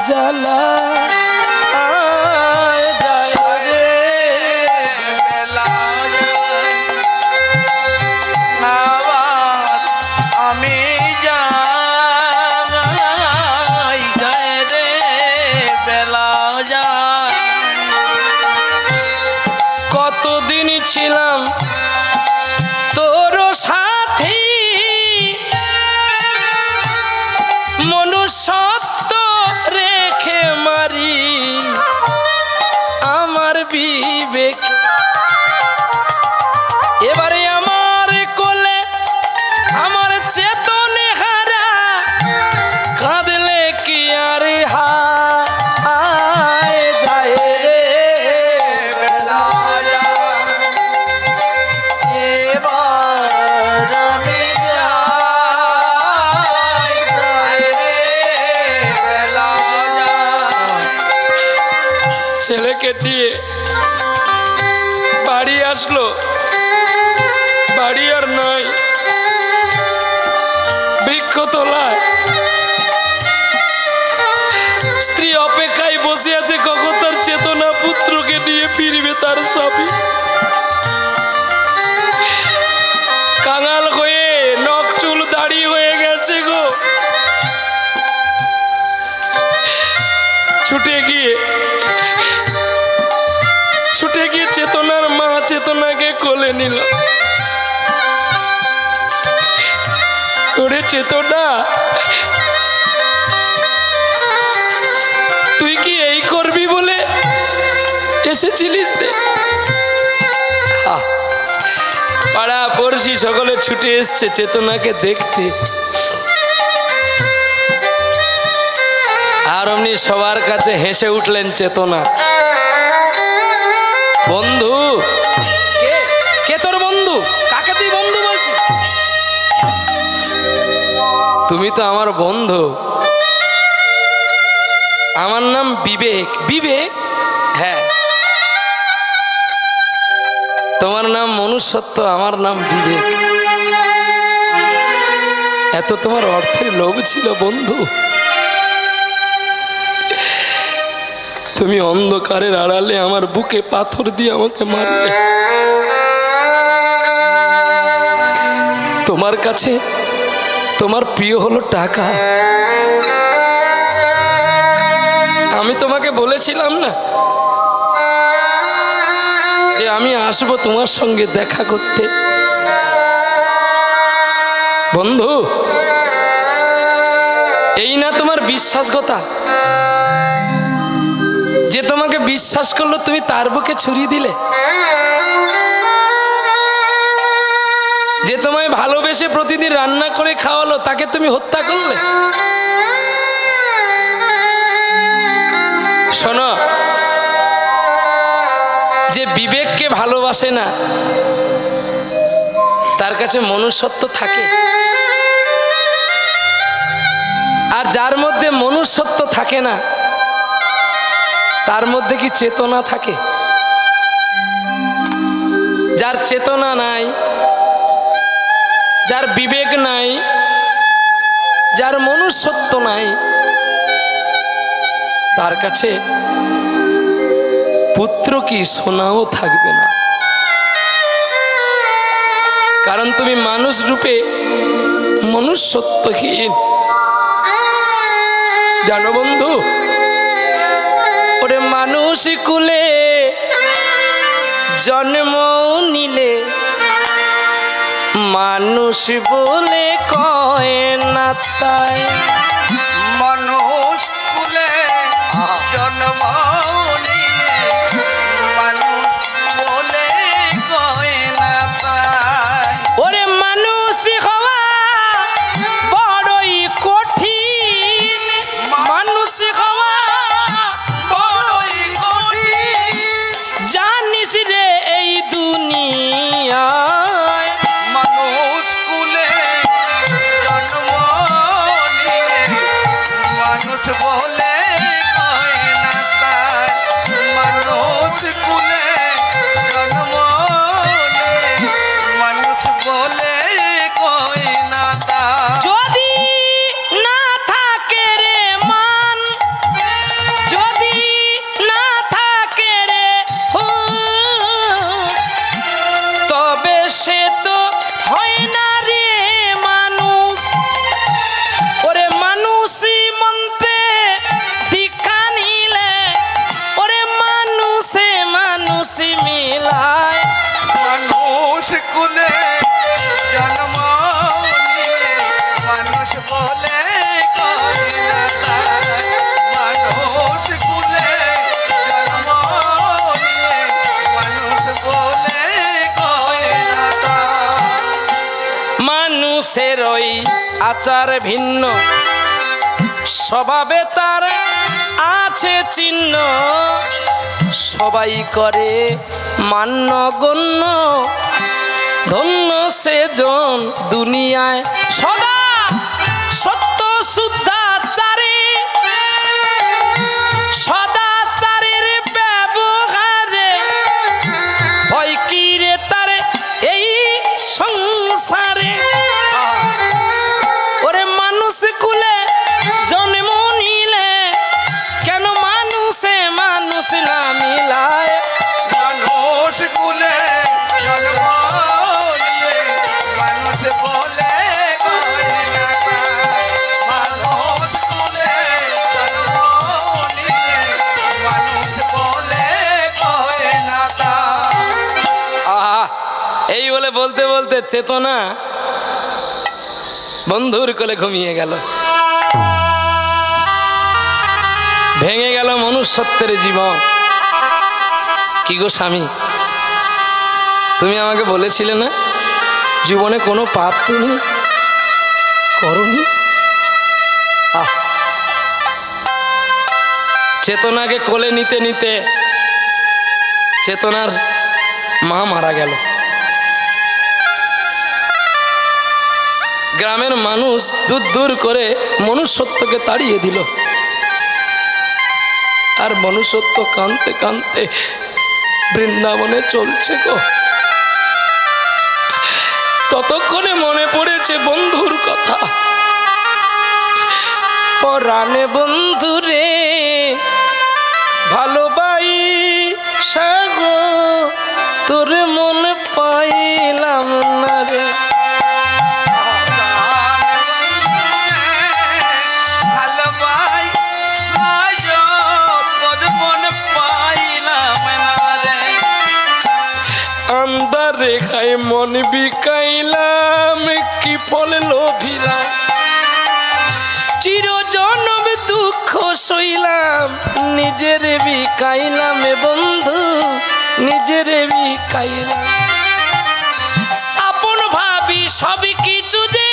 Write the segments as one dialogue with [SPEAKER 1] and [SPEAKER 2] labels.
[SPEAKER 1] জ্বালা কতদিন ছিলাম তোর সাথী মনুষ্যত্ব রেখে মারি আমার বিবেক এবারে আমার কোলে আমার চেতনে হারা কাঁদলে কি আর হায় যায় রে বেলা এবার আমি যাই যায় রে বেলা ছেলেকে দিয়ে বাড়ি আসলো বাড়ি আর নাই বৃক্ষতলায় স্ত্রী অপেক্ষায় বসে আছে কখন তার চেতনা পুত্রকে নিয়ে ফিরবে তার স্বামী কাঙাল হয়ে নখ চুল দাড়ি হয়ে গেছে গো ছুটে গিয়ে চেতনার মা চেতনাকে কোলে নিল ওরে চেতনা তুই কি এই করবি বলে এসেছিলিস রে পাড়া পড়শি সকলে ছুটে এসছে চেতনাকে দেখতে আর অমনি সবার কাছে হেসে উঠলেন চেতনা বন্ধু কে তোর বন্ধু কাকে তুই বন্ধু বলছিস তুমি তো আমার বন্ধু আমার নাম বিবেক বিবেক হ্যাঁ তোমার নাম মনুষ্যত্ব আমার নাম বিবেক এত তোমার অর্থের লোভ ছিল বন্ধু তুমি অন্ধকারের আড়ালে আমার বুকে পাথর দিয়ে আমাকে মারলে তোমার কাছে তোমার প্রিয় হলো টাকা আমি তোমাকে বলেছিলাম না যে আমি আসবো তোমার সঙ্গে দেখা করতে বন্ধু এই না তোমার বিশ্বাসঘাতকতা যে তোমাকে বিশ্বাস করলো তুমি তার বুকে ছুরি দিলে যে তোমায় ভালোবেসে প্রতিদিন রান্না করে খাওয়ালো তাকে তুমি হত্যা করলে শোনো যে বিবেককে ভালোবাসে না তার কাছে মনুষ্যত্ব থাকে আর যার মধ্যে মনুষ্যত্ব থাকে না তার মধ্যে কি চেতনা থাকে যার চেতনা নাই যার বিবেক নাই যার মনুষ্যত্ব নাই তার কাছে পুত্র কি সোনাও থাকবে না কারণ তুমি মানুষ রূপে মনুষ্যত্বহীন জানো বন্ধু ওরে মানুষ কুলে জন্ম নিলে মানুষ বলে কয় না তাই
[SPEAKER 2] মানুষ কুলে জন্ম নিলে মানুষ বলে কয় না তাই
[SPEAKER 1] ওরে মানুষ হওয়া বড়ই কঠিন মানুষ হওয়া
[SPEAKER 2] বড়ই কঠিন
[SPEAKER 1] জানিস রে এই দুনিয়ায়
[SPEAKER 2] মানুষ কুলে জন্ম নিলে মানুষ বলে কয় না তাই মানুষ কুলে জন্ম নিলে মানুষ বলে কয় না তাই
[SPEAKER 1] যদি না থাকে রে মান আচার ভিন্ন, স্বভাবে তার আছে চিহ্ন, সবাই করে মান্য গণ্য, ধন্য সেজন দুনিয়ায় সদা সত্য শুদ্ধাচারে, সদাচারের ব্যবহারে ভয় কি রে তার এই সংসারে। ওরে মানুষ কুলে জন্ম নিলে কেন মানুষে মানুষ না মিলায়।
[SPEAKER 2] মানুষ কুলে জন্ম নিয়ে মানুষ বলে কয় না তাই। মানুষ কুলে জন্ম নিয়ে মানুষ বলে কয় না তাই।
[SPEAKER 1] আহা, এই বলে বলতে বলতে চেতনা বন্ধুর কোলে ঘুমিয়ে গেল। ভেঙে গেল মনুষ্যত্বের জীবন। কি গো স্বামী, তুমি আমাকে বলেছিলে না জীবনে কোনো পাপ তুমি করনি? আহ, চেতনাকে কোলে নিতে নিতে চেতনার মা মারা গেল। গ্রামের মানুষ দূর দূর করে মনুষ্যত্বকে তাড়িয়ে দিল। আর মনুষ্যত্ব কাঁদতে কাঁদতে বৃন্দাবনে চলছে গো। ততক্ষণে মনে পড়েছে বন্ধুর কথা। পরাণে বন্ধু রে ভালোবাই সাগো, তোর মন পাইলাম না রে। আন্দারে খাই মন বিকাইলাম, কি ফল লোভিলাম, চিরজনম দুঃখ সইলাম, নিজের বিকাইলাম বন্ধু, নিজের বিকাইলাম। আপন ভাবি সব কিছু যে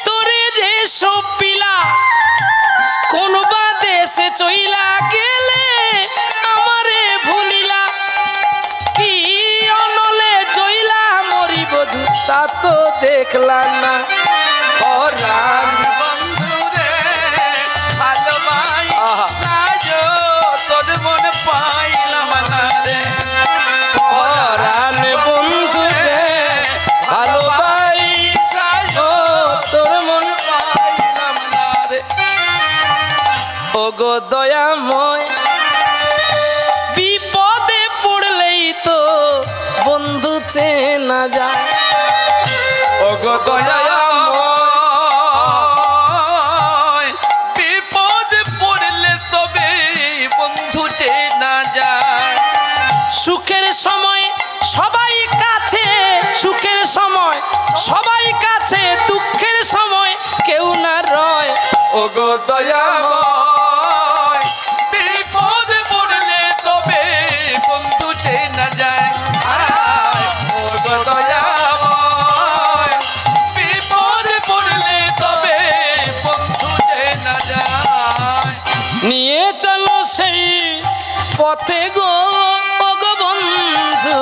[SPEAKER 1] তোরে যে সব পিলা, কোন বা দেশে চইলা গেলে আমারে ভুলিলা, কি অনলে জইলা মরি বধু তা তো দেখলা না।
[SPEAKER 2] পরাণ বন্ধু রে ভালোবাই সাজো, তোর মন পাইলাম না রে।
[SPEAKER 1] পরাণ বন্ধু রে ভালোবাই সাজো, তোর মন
[SPEAKER 2] পাইলাম না রে।
[SPEAKER 1] ও গো দয়াময়, বিপদে পড়লেই তো বন্ধু চেনা যায়।
[SPEAKER 2] ওগো দয়াময়, বিপদ পড়লে তবে বন্ধু চেনা যায়।
[SPEAKER 1] সুখের সময় সবাই কাছে, সুখের সময় সবাই কাছে, দুঃখের সময় কেউ না রয়।
[SPEAKER 2] ওগো দয়াময়, বিপদ পড়লে তবে বন্ধু চেনা যায়। ওগো দয়াময়, বিপদ পড়লে তবে বন্ধু চেনা যায়।
[SPEAKER 1] নিয়ে চলো সেই পথে গো, ও গো বন্ধু,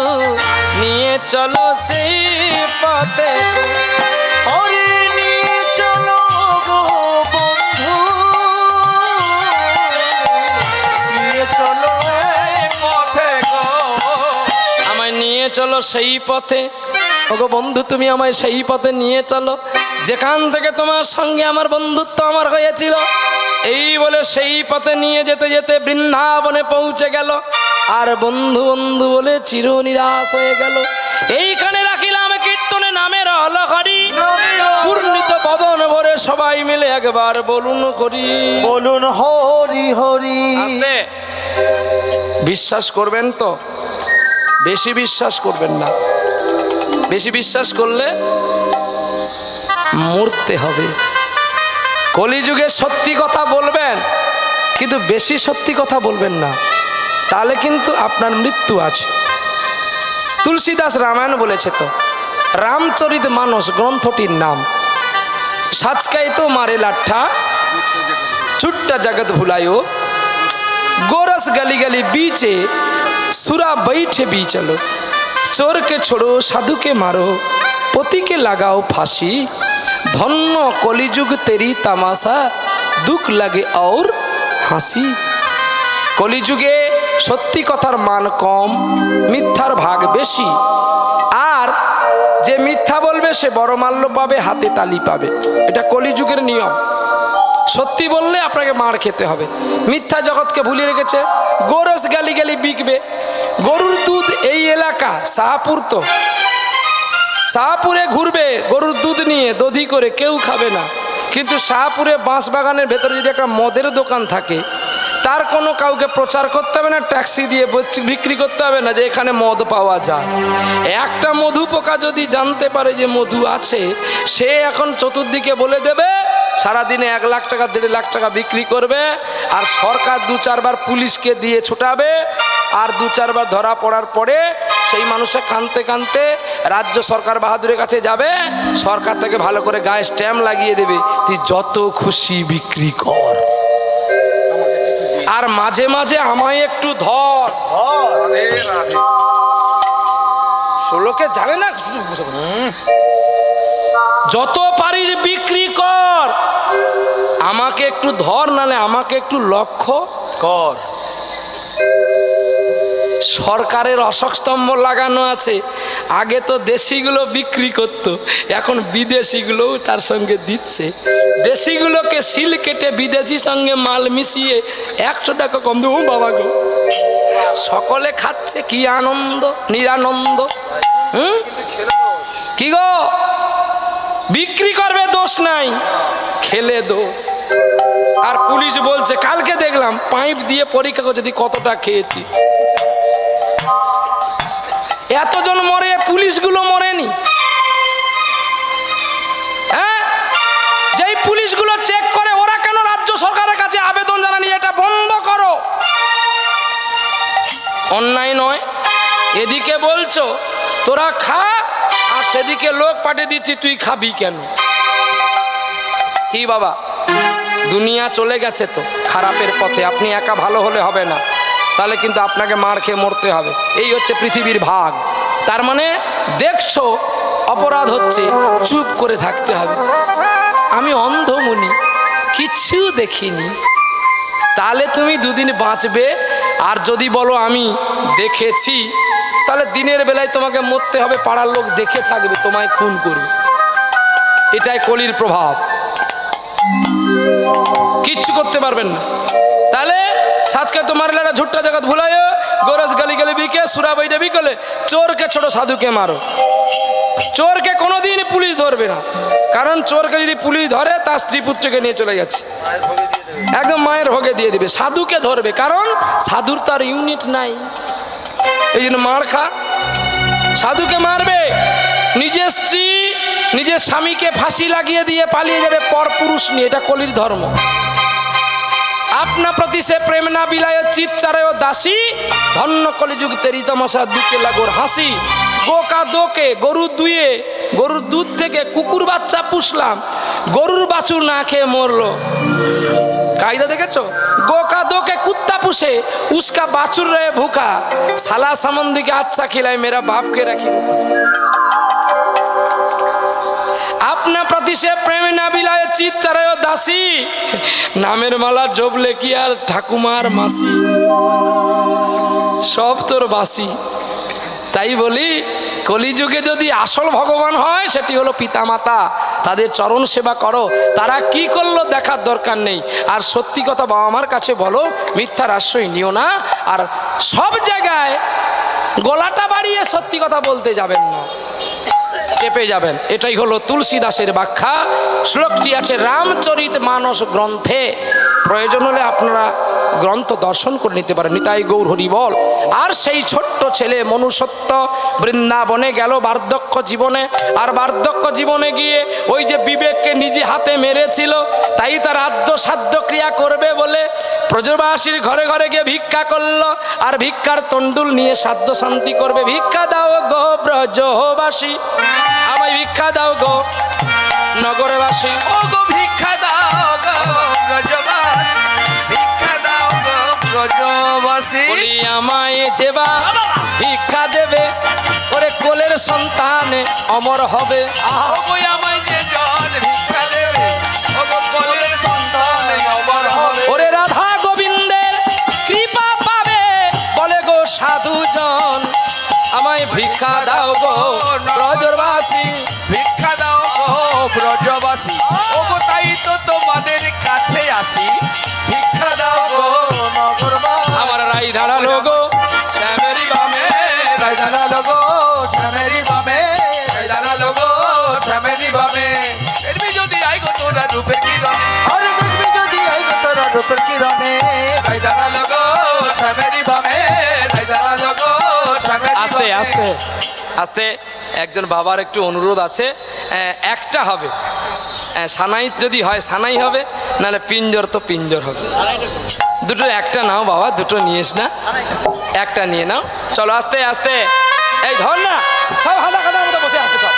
[SPEAKER 1] নিয়ে চলো সেই পথে গো।
[SPEAKER 2] ওরে নিয়ে চলো গো বন্ধু, নিয়ে চলো এই পথে গো।
[SPEAKER 1] আমায় নিয়ে চলো সেই পথে, ওগো বন্ধু তুমি আমায় সেই পথে নিয়ে চলো, যেখান থেকে তোমার সঙ্গে আমার বন্ধুত্ব আমার হয়েছিল। এই বলে সেই পথে নিয়ে যেতে যেতে বৃন্দাবনে পৌঁছে গেল। আর বন্ধু বন্ধু বলে চির নিরাশ হয়ে গেল। এইখানে রাখিলাম কীর্তনে নামের অলহরি, পূর্ণিত বদন ভরে সবাই মিলে একবার বলুন করি,
[SPEAKER 2] বলুন হরি হরি।
[SPEAKER 1] আস্তে। বিশ্বাস করবেন তো? বেশি বিশ্বাস করবেন না। বেশি বিশ্বাস করলে মরতে হবে। কলিযুগে সত্যি কথা বলবেন, কিন্তু বেশি সত্যি কথা বলবেন না, তাহলে কিন্তু আপনার মৃত্যু আছে। তুলসীদাস রামায়ণ বলেছে তো, রামচরিত মানস গ্রন্থটির নাম। সাচকাই তো মারে লাঠা छुट्टा जगत भुलायो गोरस गली गली बीचे सुरा बैठे भी चलो चोर के छोड़ो साधु के मारो पति के लगाओ फांसी धन्य कलिजुग तेरी तमाशा दुख लगे और हासि कलिजुगे सत्यि कथार मान कम मिथ्यार भाग बेशी আর যে মিথ্যা বলবে সে বড় মাল্য পাবে হাতে তালি পাবে এটা কলিযুগের নিয়ম সত্যি বললে আপনাকে মার খেতে হবে মিথ্যা জগৎকে ভুলিয়ে রেখেছে গোরস গালি গালি বিকবে গরুর দুধ এই এলাকা শাহপুর তো শাহপুরে ঘুরবে গরুর দুধ নিয়ে দধি করে কেউ খাবে না কিন্তু শাহপুরে বাঁশ বাগানের ভেতরে যদি একটা মদের দোকান থাকে তার কোনো কাউকে প্রচার করতে হবে না ট্যাক্সি দিয়ে বিক্রি করতে হবে না যে এখানে মদ পাওয়া যায় একটা মধু পোকা যদি জানতে পারে যে মধু আছে সে এখন চতুর্দিকে বলে দেবে সারাদিনে 1 লাখ টাকা 1.5 লাখ টাকা বিক্রি করবে আর সরকার 2-4 বার পুলিশকে দিয়ে ছুটাবে আর 2-4 বার ধরা পড়ার পরে সেই মানুষটা কাঁদতে কাঁদতে রাজ্য সরকার বাহাদুরের কাছে যাবে সরকার থেকে ভালো করে গায়ে স্ট্যাম্প লাগিয়ে দেবে তুই যত খুশি বিক্রি কর আর মাঝে মাঝে আমায় একটু ধর ষোলোকে জানে না যত পারিস বিক্রি কর আমাকে একটু ধর নালে আমাকে একটু লক্ষ্য
[SPEAKER 2] কর
[SPEAKER 1] সরকারের অশোক স্তম্ভ লাগানো আছে আগে তো দেশিগুলো বিক্রি করত এখন বিদেশিগুলোও তার সঙ্গে দিচ্ছে দেশিগুলোকে সিল কেটে বিদেশি সঙ্গে মাল মিশিয়ে 100 টাকা কম দেবো বাবা গো সকলে খাচ্ছে কি আনন্দ নিরানন্দ কি গো বিক্রি করবে দোষ নাই খেলে দোষ আর পুলিশ বলছে কালকে দেখলাম পাইপ দিয়ে পরীক্ষা করছে যদি কতটা খেয়েছি এতজন মরে পুলিশগুলো মরেনি হ্যাঁ যেই পুলিশগুলো চেক করে ওরা কেন রাজ্য সরকারের কাছে আবেদন জানানি এটা বন্ধ করো অন্যায় নয় এদিকে বলছো তোরা খা আর সেদিকে লোক পাঠিয়ে দিচ্ছি তুই খাবি কেন কি বাবা দুনিয়া চলে গেছে তো খারাপের পথে আপনি একা ভালো হলে হবে না তাহলে কিন্তু আপনাকে মার খেয়ে মরতে হবে এই হচ্ছে পৃথিবীর ভাগ তার মানে দেখছো অপরাধ হচ্ছে চুপ করে থাকতে হবে আমি অন্ধমুনি কিচ্ছু দেখিনি তাহলে তুমি দুদিন বাঁচবে আর যদি বলো আমি দেখেছি তাহলে দিনের বেলায় তোমাকে মরতে হবে পাড়ার লোক দেখে থাকবে তোমায় খুন করবে এটাই কলির প্রভাব কিচ্ছু করতে পারবেন না তাহলে সাজকে তোমার লেরা ঝুট্টা জগৎ ভুলায় গোরস গালি গালি বিকে সুরা বইটা বিকলে চোরকে ছোট সাধুকে মারো চোরকে কোনোদিন পুলিশ ধরবে না কারণ চোরকে যদি পুলিশ ধরে তার স্ত্রী পুত্রকে নিয়ে চলে গেছে একদম মায়ের ভোগে দিয়ে দিবে সাধুকে ধরবে কারণ সাধুর তার ইউনিট নাই এই জন্য মার খা সাধুকে মারবে নিজের স্ত্রী নিজের স্বামীকে ফাঁসি লাগিয়ে দিয়ে পালিয়ে যাবে পর পুরুষ নিয়ে এটা কলির ধর্ম আপনা প্রতি সে প্রেম না বিলায় চিত চারে দাসী ধন্য কলিযুগ তেরি তমাশা দুঃখে লাগোর হাসি গোকা দোকে গরুর গরুর দুধ থেকে কুকুর বাচ্চা পুষলাম গরুর বাছুর না খেয়ে মরলো কায়দা দেখেছো গোকা দোকে कुत्ता पुषे उसका बाछुर रहे भूखा साला समंदी के अच्छा खिलाए मेरा बाप के रखी अपना प्रति से प्रेम ना बिलाए चित चरे दासी नामेर माला जोबले की यार ठाकुमार मासी सब तोर बासी তাই বলি কলিযুগে যদি আসল ভগবান হয় সেটি হলো পিতামাতা তাদের চরণ সেবা করো তারা কি করলো দেখার দরকার নেই আর সত্যি কথা বাবা মার কাছে বলো মিথ্যার আশ্রয় নিও না আর সব জায়গায় গলাটা বাড়িয়ে সত্যি কথা বলতে যাবেন না চেপে যাবেন এটাই হলো তুলসী দাসের ব্যাখ্যা শ্লোকটি আছে রামচরিত মানস গ্রন্থে প্রয়োজন হলে আপনারা গ্রন্থ দর্শন করে নিতে পারেন নিতাই গৌর হরি বল আর সেই ছোট্ট ছেলে মনুষ্যত্ব বৃন্দাবনে গেল বার্ধক্য জীবনে আর বার্ধক্য জীবনে গিয়ে ওই যে বিবেককে নিজে হাতে মেরেছিল তাই তার আদ্য সাধ্য ক্রিয়া করবে বলে ব্রজবাসীর ঘরে ঘরে গিয়ে ভিক্ষা করলো আর ভিক্ষার তন্ডুল নিয়ে সাধ্য শান্তি করবে ভিক্ষা দাও গো ব্রজবাসী আমায় ভিক্ষা দাও গো নগরবাসী
[SPEAKER 2] ও গো ভিক্ষা দাও গো ব্রজবাসী, ভিক্ষা দাও গো ব্রজবাসী।
[SPEAKER 1] বলি আমায় যেবা ভিক্ষা দেবে, ওরে কোলের সন্তানে অমর হবে।
[SPEAKER 2] ও গো আমায় যে জন ভিক্ষা দেবে, ও গো কোলের সন্তানে অমর হবে।
[SPEAKER 1] ওরে রাধা গোবিন্দের কৃপা পাবে, বলে গো সাধুজন আমায় ভিক্ষা দাও গো ব্রজবাসী।
[SPEAKER 2] ভিক্ষা দাও গো ব্রজবাসী, ও গো তাই তো তোমাদের কাছে আসি, ভিক্ষা দাও গো নগরবাসী।
[SPEAKER 1] আমার রাই দাঁড়ালো গো শ্যামেরি বামে,
[SPEAKER 2] রাই দাঁড়ালো গো শ্যামেরি বামে, রাই দাঁড়ালো গো শ্যামেরি বামে। দেখবি যদি আই গো তোরা রূপের কিরণ, আরে দেখবি যদি আই গো তোরা রূপের কিরণে, রাই দাঁড়ালো গো শ্যামেরি বামে, রাই দাঁড়ালো গো শ্যামেরি
[SPEAKER 1] আস্তে
[SPEAKER 2] বামে।
[SPEAKER 1] আস্তে আস্তে একজন বাবার একটু অনুরোধ আছে, একটা হবে, সানাই যদি হয় সানাই হবে, নাহলে পিঞ্জর তো পিঞ্জর হবে। দুটো একটা নাও বাবা, দুটো নিয়েস না, একটা নিয়ে নাও। চলো আস্তে আস্তে, এই ধর না, সব হাদা খাদার মতো বসে আছে সব।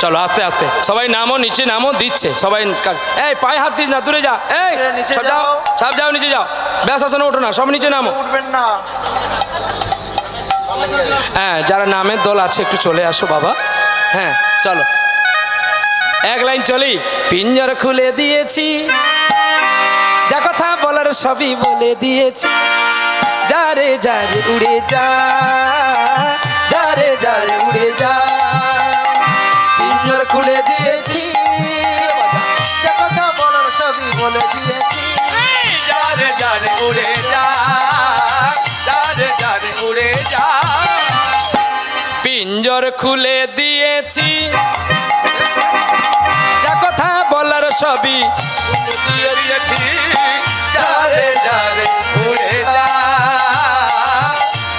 [SPEAKER 1] চলো আস্তে আস্তে সবাই নামো, নিচে নামো, দিচ্ছে সবাই। এই পায়ে হাত দিস না, দূরে যা। এই
[SPEAKER 2] নিচে
[SPEAKER 1] সব যাও,
[SPEAKER 2] যাও।
[SPEAKER 1] সব যাও, নিচে যাও, ব্যাস আসনে ওঠো না, সব নিচে নামো।
[SPEAKER 2] উঠবেন না।
[SPEAKER 1] হ্যাঁ, যারা নামের দল আছে একটু চলে আসো বাবা। হ্যাঁ চলো, এক লাইন চলি। পিঞ্জর খুলে দিয়েছি, যা কথা বলার সবই বলে দিয়েছি, যারে যারে উড়ে যা, যারে যারে উড়ে যা। পিঞ্জর খুলে দিয়েছি,
[SPEAKER 2] যে কথা বলার সবই বলে দিয়েছি, যারে যারে উড়ে যা, যারে যারে উড়ে যা।
[SPEAKER 1] পিঞ্জর খুলে দিয়েছি, যা কথা বলার সবই
[SPEAKER 2] দিয়েছি, যারে যারে উড়ে যা,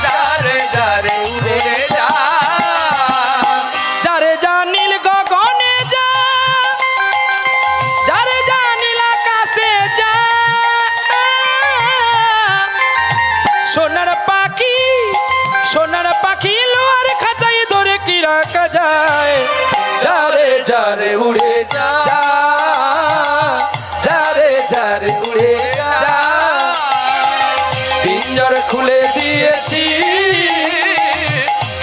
[SPEAKER 2] যারে যারে উড়ে যা।
[SPEAKER 1] যারে জানিল গগনে যা, যারে জানিল আকাশে যা। সোনার পাখি, সোনার পাখি লোয়ার খাঁচাই ধরে কি রাখা যায়। যারে যারে উড়ে যা, যারে যারে উড়ে যা। পিঞ্জর খুলে দিয়েছি,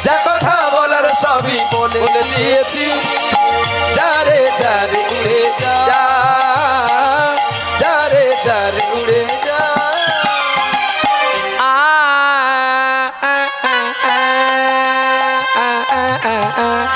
[SPEAKER 1] যা কথা বলার সবই বলে দিয়েছি, যারে যারে উড়ে যা, যারে যারে উড়ে যা। আ আ আ আ আ আ আ আ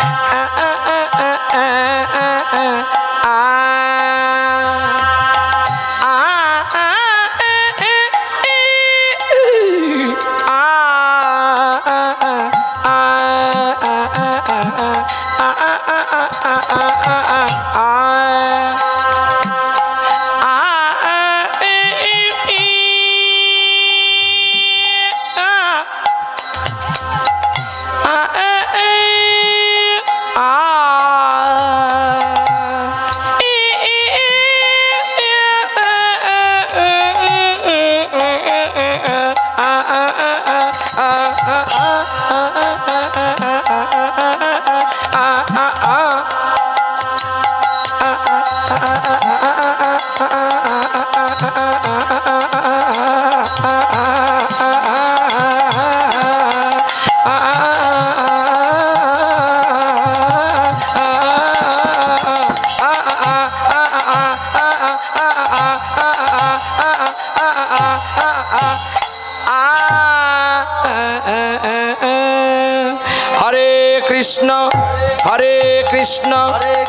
[SPEAKER 1] কৃষ্ণ হরে কৃষ্ণ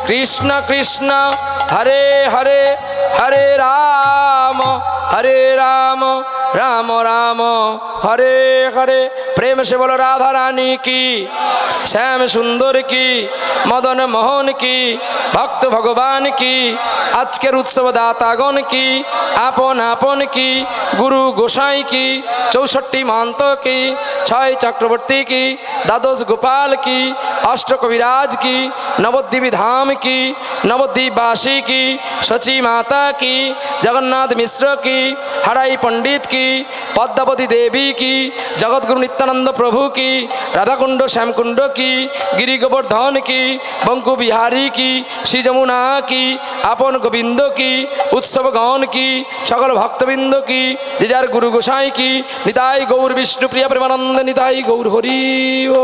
[SPEAKER 1] কৃষ্ণ কৃষ্ণ হরে হরে হরে রাম রাম রাম হরে হরে। প্রেম से बोलो राधा रानी की, श्याम सुंदर की, मदन मोहन की, भक्त भगवान की, আজকের উৎসব দাতাগণ কি, আপন আপন কি, গুরু গোসাই কি, 64 महंत की, 6 चक्रवर्ती की, द्वादश गोपाल की, अष्ट कविराज की, नवद्वीप धाम की, नवद्वीप वासी की, सची माता की, जगन्नाथ मिश्र মিশ্র কি, হারাই পণ্ডিত কি, পদ্মাবতী দেবী কি, জগৎগুরু নিত্যানন্দ প্রভু কি, রাধাকুণ্ড শ্যামকুণ্ড কি, গিরি গোবর্ধন কি, বঙ্কু বিহারী কি, শ্রী যমুনা কি, আপন গোবিন্দ কি, উৎসবগণ কি, সকল ভক্তবৃন্দ কি, যে যার গুরু গোসাই কি, নিতাই গৌর বিষ্ণু প্রিয়া প্রেমানন্দ নিতাই গৌর হরি ও।